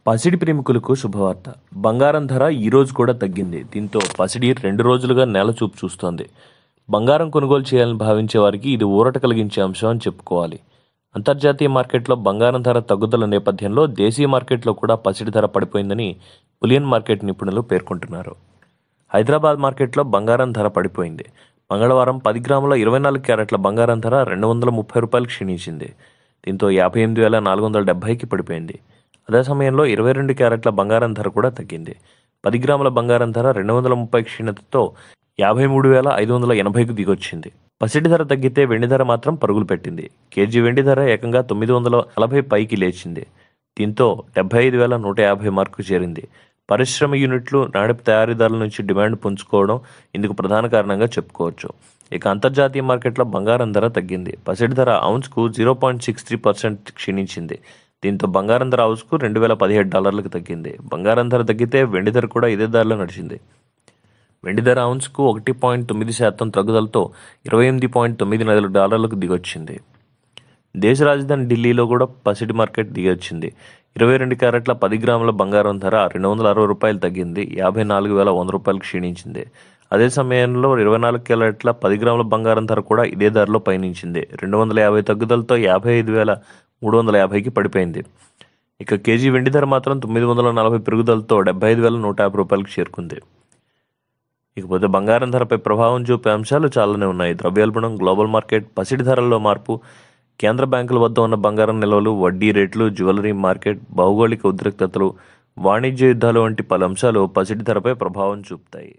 పసిడి ప్రేమికులకు శుభవార్త. బంగారం ధర ఈరోజు కూడా తగ్గింది. దీంతో పసిడి 2 రోజులుగా నేలచూపు చూస్తోంది. బంగారం కొనుగోలు చేయాలని భావించే వారికి ఇది ఊరట కలిగించే అంశం అని చెప్పుకోవాలి. అంతర్జాతీయ మార్కెట్లో బంగారం ధర తగ్గుదల నేపథ్యంలో దేశీయ మార్కెట్లో కూడా పసిడి ధర పడిపోయిందని బులియన్ మార్కెట్ నిపుణులు పేర్కొంటున్నారు. హైదరాబాద్ మార్కెట్లో బంగారం ధర పడిపోయింది. మంగళవారం 10 గ్రాముల 24 క్యారెట్ల బంగారం ధర ₹230 క్షీణించింది. దీంతో 58,470కి పడిపోయింది. అదే సమయంలో 22 క్యారెట్ల బంగారం ధర కూడా తగ్గింది. 10 గ్రాముల బంగారం ధర 230 క్షీణతతో 53,580కు దిగొచ్చింది. పసిడి ధర తగ్గితే వెండి ధర మాత్రం పరుగులు పెట్టింది. కేజీ వెండి ధర ఏకంగా 940 పైకి లేచింది. దీంతో 75,150 మార్కు చేరింది. పరిశ్రమ యూనిట్లు, నాణ్యత తయారీదారుల నుంచి డిమాండ్ పుంజుకోవడం ఇందుకు ప్రధాన కారణంగా చెప్పుకోవచ్చు. ఇక అంతర్జాతీయ మార్కెట్లో బంగారం ధర తగ్గింది. పసిడి ధర ఔన్స్కు 0.63% క్షీణించింది. దీంతో బంగారం ధర ఔన్స్కు $2,017లకు తగ్గింది. బంగారం ధర తగ్గితే వెండి ధర కూడా ఇదే దారిలో నడిచింది. వెండి ధర ఔన్స్కు 1.9% తగ్గుదలతో $28.94లకు దిగొచ్చింది. దేశ రాజధాని ఢిల్లీలో కూడా పసిడి మార్కెట్ దిగొచ్చింది. 22 క్యారెట్ల 10 గ్రాముల బంగారం ధర ₹260 తగ్గింది. ₹54,100 క్షీణించింది. అదే సమయంలో 24 క్యారెట్ల 10 గ్రాముల బంగారం ధర కూడా ఇదే ధరలో పయనించింది. 250 తగ్గుదలతో 55,350కి పడిపోయింది. ఇక కేజీ వెండి ధర మాత్రం 940 పెరుగుదలతో ₹75,150కి చేరుకుంది. ఇకపోతే బంగారం ధరపై ప్రభావం చూపే అంశాలు చాలానే ఉన్నాయి. ద్రవ్యోల్బణం, గ్లోబల్ మార్కెట్, పసిడి ధరల్లో మార్పు, కేంద్ర బ్యాంకుల వద్ద ఉన్న బంగారం నిల్వలు, వడ్డీ రేట్లు, జ్యువెలరీ మార్కెట్, భౌగోళిక ఉద్రిక్తతలు, వాణిజ్య యుద్ధాలు వంటి పలు అంశాలు పసిడి ధరపై ప్రభావం చూపుతాయి.